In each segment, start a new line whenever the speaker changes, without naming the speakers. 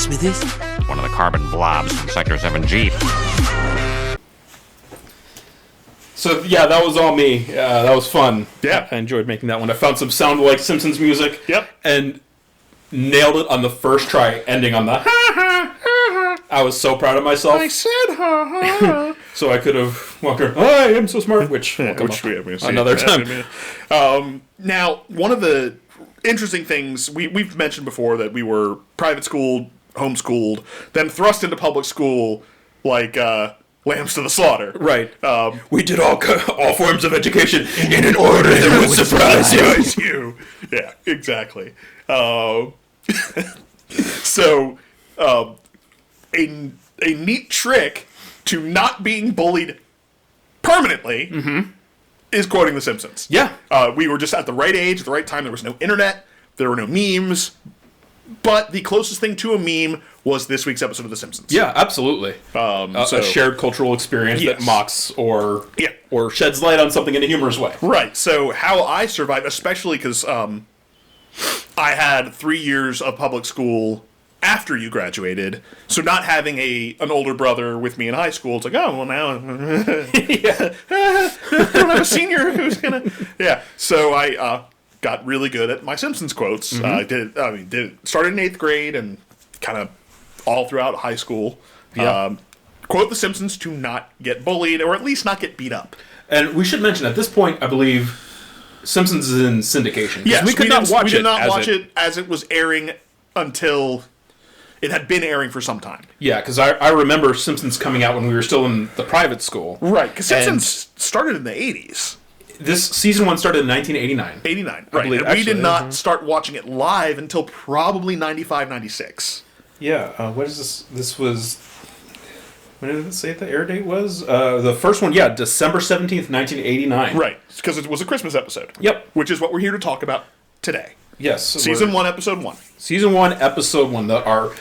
Smithers?
One of the carbon blobs from Sector 7G.
So, yeah, that was all me. That was fun.
Yeah.
I enjoyed making that one. I found some sound like Simpsons music.
Yep.
And nailed it on the first try, ending on the ha ha ha. I was so proud of myself.
I said ha ha.
So I could have walked around, I am so smart, which will come up another time.
Now, one of the interesting things, we've mentioned before that we were private schooled, homeschooled, then thrust into public school like lambs to the slaughter.
Right. We did all forms of education in an order that would surprise you.
Yeah, exactly. So, a neat trick to not being bullied permanently is quoting The Simpsons.
Yeah.
We were just at the right age, at the right time. There was no internet. There were no memes. But the closest thing to a meme was this week's episode of The Simpsons.
Yeah, absolutely.
So
a shared cultural experience that mocks or sheds light on something in a humorous way.
Right. So how I survived, especially because I had 3 years of public school after you graduated, so not having an older brother with me in high school, it's like, oh, well, now I don't have a senior who's gonna... Yeah. So I got really good at my Simpsons quotes. Started in 8th grade and kind of all throughout high school.
Yeah.
Quote The Simpsons to not get bullied, or at least not get beat up.
And we should mention, at this point, I believe Simpsons is in syndication.
Yes,
we did not watch
it as it was airing until it had been airing for some time.
Yeah, because I remember Simpsons coming out when we were still in the private school.
Right, because Simpsons started in the 80s.
This season 1 started in 1989.
89, right.
believe,
And we did not start watching it live until probably 95, 96.
Yeah, what is this? This was... When did it say the air date was? The first one, December 17th, 1989.
Right, because it was a Christmas episode.
Yep.
Which is what we're here to talk about today.
Yes.
Season 1, Episode 1.
Season 1, Episode 1. Not our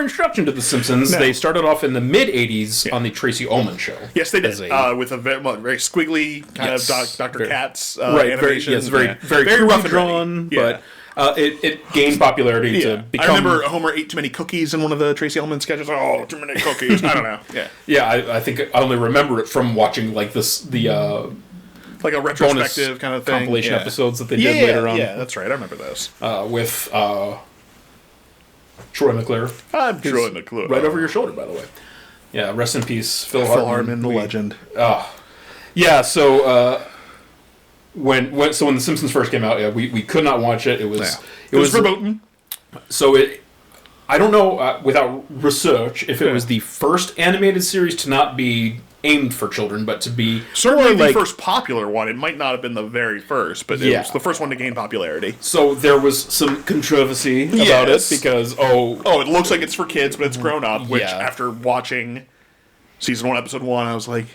introduction to The Simpsons. No. They started off in the mid-'80s on the Tracy Ullman Show.
Yes, they did. With a very squiggly kind of Dr. Katz animation.
Very rough and drawn, but... It gained popularity to become...
I remember Homer ate too many cookies in one of the Tracy Ullman sketches. Oh, too many cookies. I don't know.
Yeah, I think I only remember it from watching like
like a retrospective kind of thing.
Compilation episodes that they did later on.
Yeah, that's right. I remember those.
With Troy McClure.
I'm Troy McClure.
Right over your shoulder, by the way. Yeah, rest in peace, Phil
Hartman, the legend.
Yeah, so... When The Simpsons first came out, we could not watch it. It was
verboten.
So I don't know without research if it was the first animated series to not be aimed for children, but to be
certainly the first popular one. It might not have been the very first, but it was the first one to gain popularity.
So there was some controversy about it because
it looks like it's for kids, but it's grown up. Which after watching season 1, episode 1, I was like.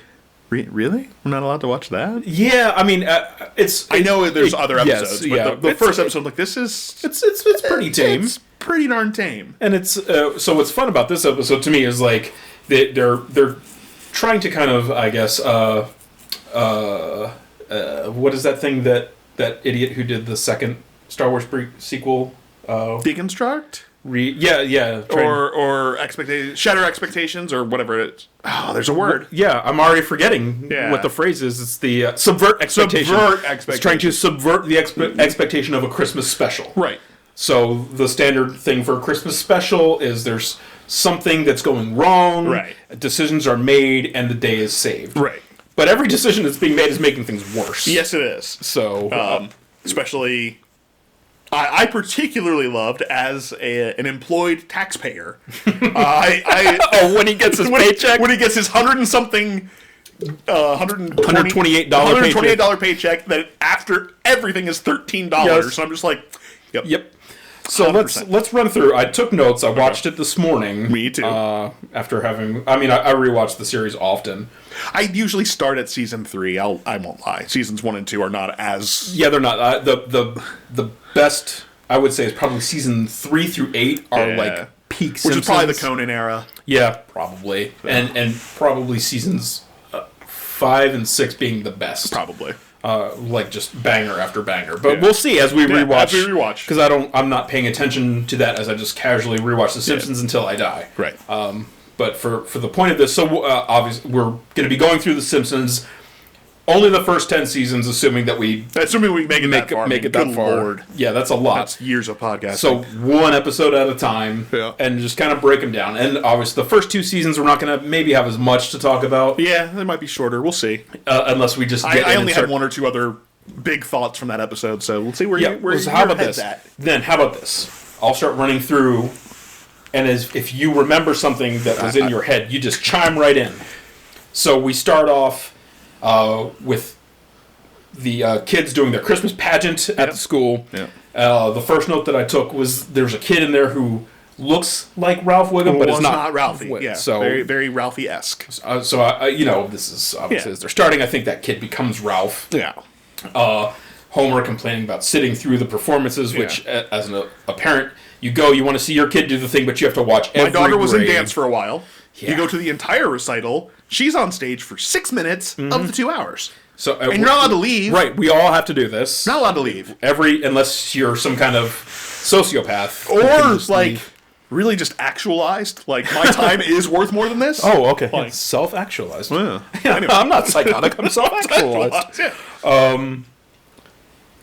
Really? We're not allowed to watch that?
Yeah, I mean,
I know there's other episodes, but the first episode, like, this is...
It's pretty tame.
It's pretty darn tame.
And it's... so what's fun about this episode, to me, is, like, they're trying to kind of, I guess, what is that thing that idiot who did the second Star Wars sequel...
Deconstruct?
Or
shatter expectations, or whatever it is. Oh, there's a word.
Yeah, I'm already forgetting what the phrase is. It's the subvert expectation. It's trying to subvert the expectation of a Christmas special.
Right.
So the standard thing for a Christmas special is there's something that's going wrong.
Right.
Decisions are made, and the day is saved.
Right.
But every decision that's being made is making things worse.
Yes, it is.
So,
especially... I particularly loved as an employed taxpayer.
When he gets his paycheck,
when he gets his $128 paycheck, that after everything is $13.
Yes.
So I'm just like,
yep. So 100%. let's run through. I took notes. I watched it this morning.
Me too.
After having, I rewatch the series often.
I usually start at season 3. I won't lie. Seasons 1 and 2 are not as...
Yeah, they're not. The best, I would say, is probably season 3 through 8 are like peak Simpsons.
Which is probably the Conan era.
Yeah, probably. And probably seasons 5 and 6 being the best.
Probably.
like just banger after banger. But we'll see as we rewatch.
As we rewatch,
because I'm not paying attention to that as I just casually rewatch The Simpsons until I die.
Right.
But for the point of this, so obviously we're going to be going through The Simpsons. Only the first 10 seasons, assuming we make it that far. Make it that far. Lord. Yeah, that's a lot.
That's years of podcasting.
So one episode at a time, and just kind of break them down. And obviously, the first 2 seasons we're not going to maybe have as much to talk about.
Yeah, they might be shorter. We'll see.
Unless we just.
I only had 1 or 2 other big thoughts from that episode, so we'll see where
how about this? Then how about this? I'll start running through, and if you remember something that was in your head, you just chime right in. So we start off. With the kids doing their Christmas pageant at the school. Yeah. The first note that I took was there's a kid in there who looks like Ralph Wiggum, but is not
Ralphie. Yeah, so very, very Ralphie-esque.
This is obviously as they're starting. I think that kid becomes Ralph.
Yeah.
Homer complaining about sitting through the performances, which as a parent, you want to see your kid do the thing, but you have to watch every
My daughter was
grade.
in dance for a while. Yeah. You go to the entire recital. She's on stage for 6 minutes of the 2 hours. So, and you're not allowed to leave.
Right, we all have to do this.
Not allowed to leave.
Unless you're some kind of sociopath.
Or, really just actualized. Like, my time is worth more than this.
Oh, okay. Self-actualized.
Yeah.
Anyway. I'm not psychotic. I'm self-actualized.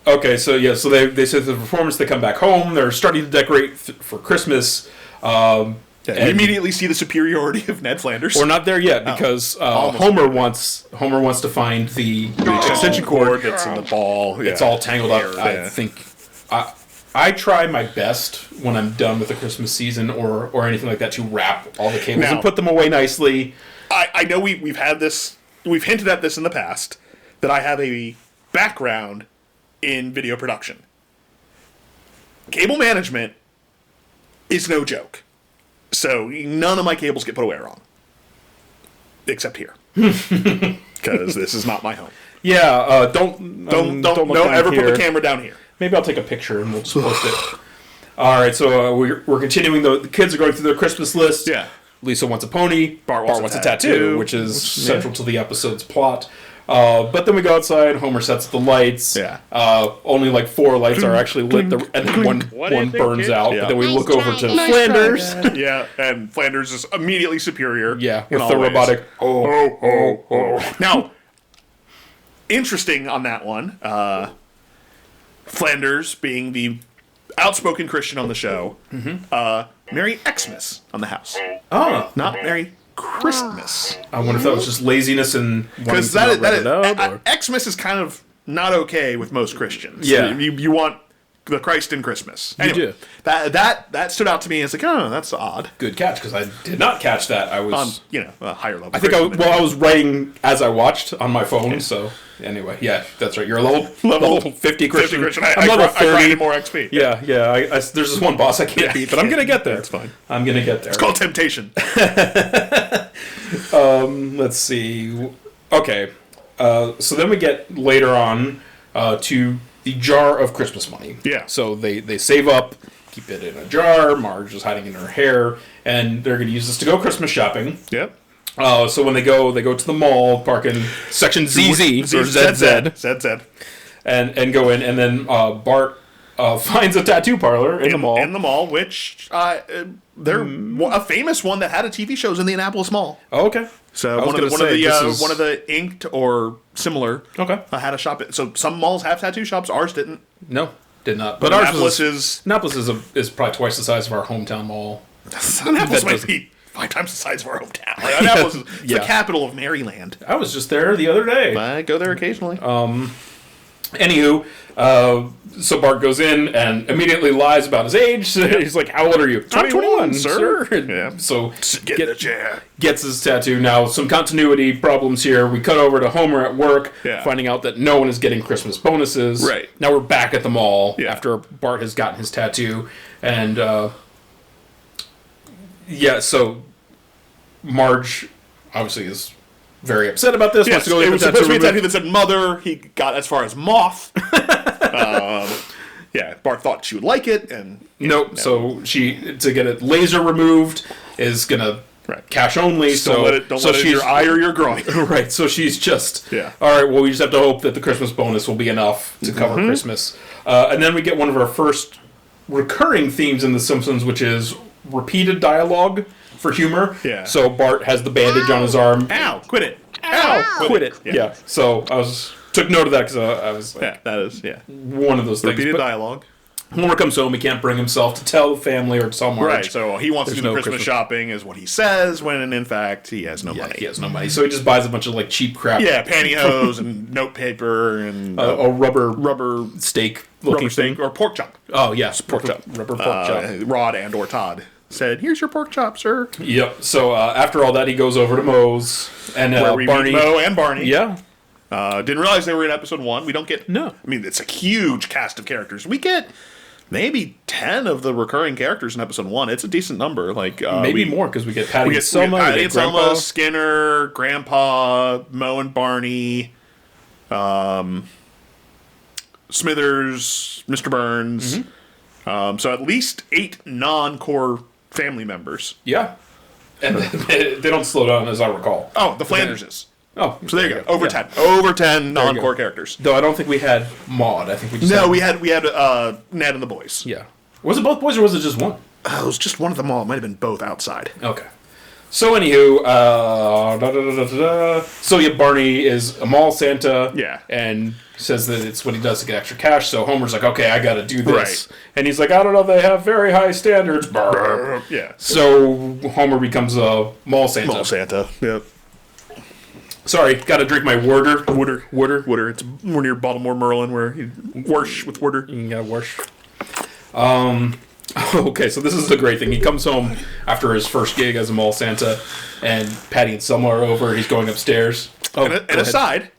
Okay, so they say the performance, they come back home, they're starting to decorate for Christmas.
You immediately see the superiority of Ned Flanders.
We're not there yet because Homer wants to find the extension cord
that's in the ball.
It's all tangled up. I think I try my best when I'm done with the Christmas season or anything like that to wrap all the cables and put them away nicely.
I know we've had this. We've hinted at this in the past that I have a background in video production. Cable management is no joke. So none of my cables get put away wrong, except here, because this is not my home.
Yeah, don't
ever put the camera down here.
Maybe I'll take a picture and we'll just post it. All right, so we're continuing. The kids are going through their Christmas list.
Yeah,
Lisa wants a pony. Bart wants a tattoo, which is central to the episode's plot. But then we go outside. Homer sets the lights.
Yeah.
Only 4 lights are actually lit, and then one burns out. Yeah. But then we look over to Flanders.
Yeah, and Flanders is immediately superior.
Yeah, with the robotic.
Now, interesting on that one. Flanders being the outspoken Christian on the show. Merry Xmas on the house.
Oh,
not Merry Christmas.
I wonder if that was just laziness and
because Xmas is kind of not okay with most Christians.
Yeah,
you want the Christ in Christmas. Anyway,
you do.
That stood out to me as that's odd.
Good catch, because I did not catch that. I was
on a higher level.
I think I was writing as I watched on my phone. Okay. So anyway, yeah, that's right. You're a level 50 Christian. I'm level 30.
More XP.
Yeah. There's this one boss I can't beat, but I'm gonna get there.
That's fine.
I'm gonna get there.
It's called temptation.
Let's see. Okay, so then we get later on to the jar of Christmas money.
Yeah.
So they save up, keep it in a jar. Marge is hiding in her hair, and they're going to use this to go Christmas shopping.
Yep.
So when they go to the mall, park in section ZZ or
ZZ,
and go in, and then Bart finds a tattoo parlor in the mall.
In the mall, which they're a famous one that had a TV show in the Indianapolis Mall.
Oh, okay.
So one of the inked or similar.
Okay.
Had a shop. So some malls have tattoo shops. Ours didn't.
No, did not.
But Annapolis is
probably twice the size of our hometown mall.
Annapolis might be 5 times the size of our hometown. Like, Annapolis is the capital of Maryland.
I was just there the other day.
I go there occasionally.
Anywho, so Bart goes in and immediately lies about his age. He's like, "How old are you?"
21, sir.
Yeah. So
get the chair.
Gets his tattoo. Now, some continuity problems here. We cut over to Homer at work, finding out that no one is getting Christmas bonuses.
Right.
Now we're back at the mall after Bart has gotten his tattoo. And, so Marge obviously is very upset about this.
Yes, it was supposed to be a tattoo that said mother. He got as far as moth. Bart thought she would like it, and
nope. So she, to get it laser removed, is gonna
Right.
cash only.
Don't
So
let it in your eye or your groin.
Right, so she's just,
Yeah.
all right, well, we just have to hope that the Christmas bonus will be enough to cover Christmas. And then we get one of our first recurring themes in The Simpsons, which is repeated dialogue for humor.
Yeah.
So Bart has the bandage on his arm.
Ow! Quit it!
Ow! Quit it. Yeah. So took note of that because I was like,
Yeah, that is
one of those things.
repeated
But
dialogue.
Homer comes home, he can't bring himself to tell the family or tell Marge.
Right, so he wants to do the
no
Christmas
Christmas.
shopping, is what he says, when in fact he has no
Yeah,
money.
he has no money. So he just buys a bunch of like cheap crap.
Yeah, pantyhose and notepaper and
A rubber
rubber
steak looking
steak or pork chop.
Oh, yes, pork chop. Rubber pork chop.
Rod and or Todd said, "Here's your pork chop, sir."
Yep. So after all that, he goes over to Moe's and
Where we
Barney.
meet Moe and Barney.
Yeah.
Didn't realize they were in episode 1. We don't get...
No.
I mean, it's a huge cast of characters. We get maybe 10 of the recurring characters in episode 1. It's a decent number. Like
Maybe more because we get Patty and Selma,
Patty
we
and
get Grandpa.
Selma, Skinner, Grandpa, Moe and Barney, Smithers, Mr. Burns. So at least 8 non-core family members.
Yeah. And they don't slow down, as I recall.
Oh, the Flanderses.
Oh,
So there you go. Over
Yeah.
10. Over 10
go.
non-core characters.
Though I don't think we had Maude. I think we just
No,
had...
we had Ned and the boys.
Yeah. Was it both boys or was it just one?
It was just one of them all. It might have been both outside.
Okay. So anywho, so yeah, Barney is a mall Santa.
Yeah.
And says that it's what he does to get extra cash. So Homer's like, okay, I got to do this.
Right.
And he's like, I don't know, they have very high standards.
Yeah.
So Homer becomes a mall Santa.
Mall Santa. Yep.
Sorry, got to drink my water.
Wooder. It's we're near Baltimore, Maryland, where you wash with Wooder.
You gotta wash. Okay, so this is the great thing. He comes home after his first gig as a mall Santa, and Patty and Selma are over. He's going upstairs. Oh,
And aside,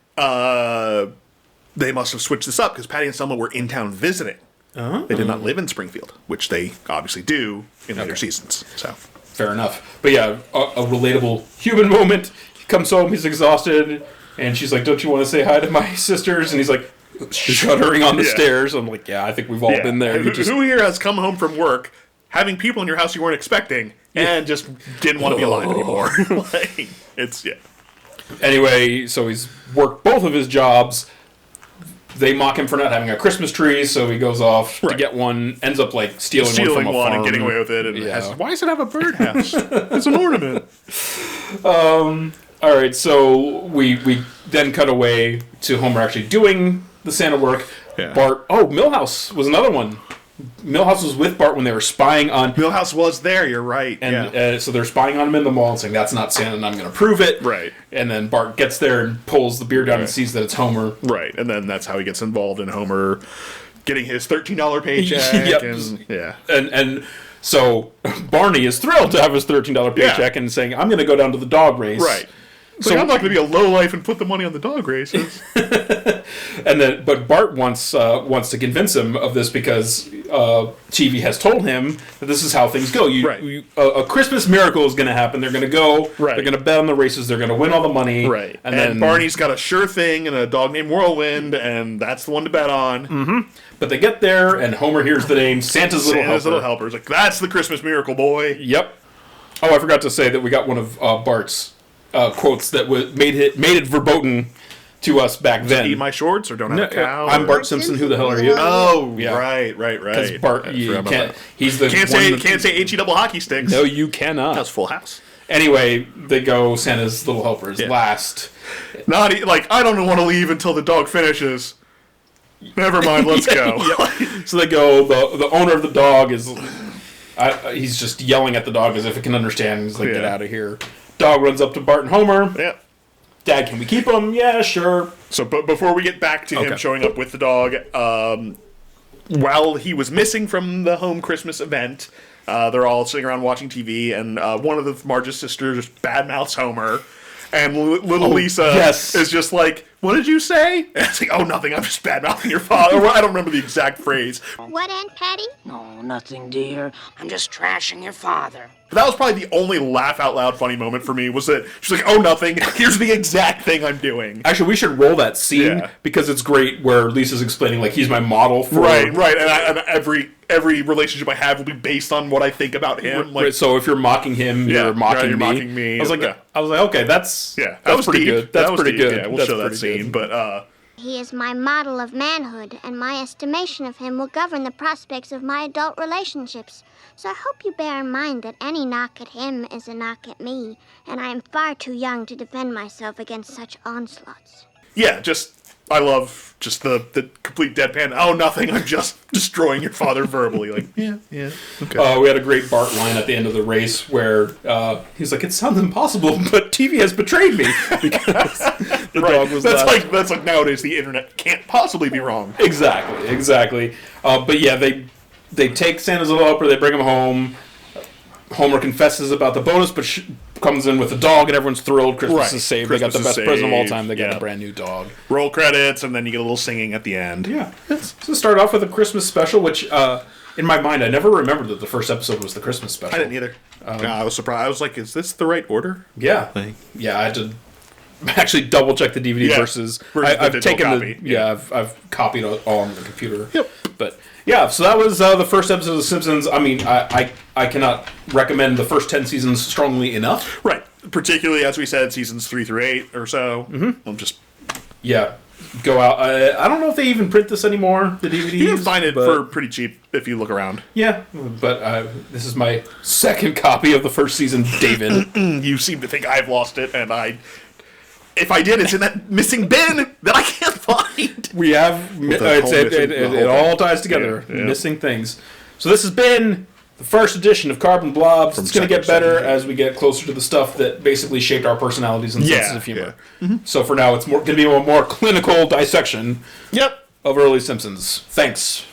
they must have switched this up because Patty and Selma were in town visiting. They did not live in Springfield, which they obviously do in later seasons. So
fair enough. But yeah, a relatable human moment. He comes home, he's exhausted, and she's like, "Don't you want to say hi to my sisters?" And he's like, shuddering on the
Yeah.
stairs. I'm like, yeah, I think we've all been there.
Who here has come home from work, having people in your house you weren't expecting, and just didn't want to be alive anymore? Like, it's
Anyway, so he's worked both of his jobs. They mock him for not having a Christmas tree, so he goes off to get one, ends up like stealing one from a farm.
and getting away with it. And
Yeah.
why does it have a birdhouse? It's an ornament.
All right, so we then cut away to Homer actually doing the Santa work.
Yeah.
Bart, Milhouse was another one. Milhouse was with Bart when they were spying on,
Milhouse was there. You're right.
and so they're spying on him in the mall and saying that's not Santa, and I'm going to prove it.
Right.
And then Bart gets there and pulls the beer down and
Right.
sees that it's Homer.
Right, and then that's how he gets involved in Homer getting his $13 paycheck.
Yep.
And, yeah.
And so Barney is thrilled to have his $13 paycheck and saying, I'm going to go down to the dog race.
Right.
So
So I'm not going to be a lowlife and put the money on the dog races.
but Bart wants to convince him of this because TV has told him that this is how things go.
Right.
A Christmas miracle is going to happen. They're going to go.
Right.
They're going to bet on the races. They're going to win all the money.
Right.
And,
And
then
Barney's got a sure thing and a dog named Whirlwind, and that's the one to bet on.
But they get there, and Homer hears the name Santa's Little
Santa's
Helper.
little helper's like, that's the Christmas miracle, boy.
Yep. Oh, I forgot to say that we got one of Bart's quotes that made it verboten to us back then.
Eat my shorts or don't have a cow.
I'm Bart Simpson. Who the hell are you?
Oh,
Yeah.
right.
Because Bart,
I
you
forgot about
can't.
that.
He's the
Can't say HE double hockey sticks.
No, you cannot.
That's Full House.
Anyway, they go Santa's Little Helpers
Yeah.
last.
I don't want to leave until the dog finishes. Never mind, let's go.
So they go. The owner of the dog is. He's just yelling at the dog as if it can understand. He's like, "Get out of here!" Dog runs up to Bart and Homer.
Yeah.
Dad, can we keep him? Yeah, sure.
So, but before we get back to him
Okay.
showing up with the dog, while he was missing from the home Christmas event, they're all sitting around watching TV, and one of the Marge's sisters badmouths Homer, and little Lisa is just like, "What did you say?" And it's like, "Oh, nothing. I'm just badmouthing your father." I don't remember the exact phrase.
What, Aunt Patty?
No, nothing, dear. I'm just trashing your father.
But that was probably the only laugh out loud funny moment for me. Was that she's like, "Oh, nothing. Here's the exact thing I'm doing."
Actually, we should roll that scene
Yeah.
because it's great. Where Lisa's explaining like he's my model for
Right, and every relationship I have will be based on what I think about him. Like,
so if you're mocking him,
Yeah,
you're mocking
you're
me.
mocking me.
I was like,
Yeah.
okay, that's
that
that's
was
pretty
deep.
good. That's
That was
pretty
deep.
good.
Yeah, we'll
That's
show that
pretty
scene.
good.
But
He is my model of manhood, and my estimation of him will govern the prospects of my adult relationships. So I hope you bear in mind that any knock at him is a knock at me, and I am far too young to defend myself against such onslaughts.
yeah, I love just the complete deadpan. Oh, nothing. I'm just destroying your father verbally. Like, yeah, okay.
We had a great Bart line at the end of the race where he's like, "It sounds impossible, but TV has betrayed me," because the dog was
that's
left.
that's like nowadays the internet can't possibly be wrong.
Exactly. But yeah, they take Santa's little helper, they bring him home. Homer confesses about the bonus, but comes in with a dog, and everyone's thrilled. Christmas
Right.
is saved.
Christmas
they got the
is
best present of all
saved.
time. They got
Yeah.
a brand new dog.
Roll credits, and then you get a little singing at the end.
Yeah. So start off with a Christmas special, which in my mind I never remembered that the first episode was the Christmas special.
I didn't either. I was surprised. I was like, is this the right order?
Yeah. Yeah, I had to actually double check the DVD
Yeah.
versus
the
I've
digital
taken
copy.
I've copied it all on the computer.
Yep.
But yeah, so that was the first episode of The Simpsons. I mean, I cannot recommend the first 10 seasons strongly enough.
Right. Particularly, as we said, seasons 3 through 8 or so. Mm-hmm. I'm just...
Yeah. Go out. I don't know if they even print this anymore, the DVDs.
You can find it
but-
for pretty cheap if you look around.
Yeah, but this is my second copy of the first season, David.
You seem to think I've lost it, and if I did, it's in that missing bin that I can't find.
We have it all ties together.
Yeah.
Missing things. So this has been the first edition of Carbon Blobs. It's going to get better as we get closer to the stuff that basically shaped our personalities and senses of humor. So for now, it's going to be a more clinical dissection
Yep.
of early Simpsons. Thanks.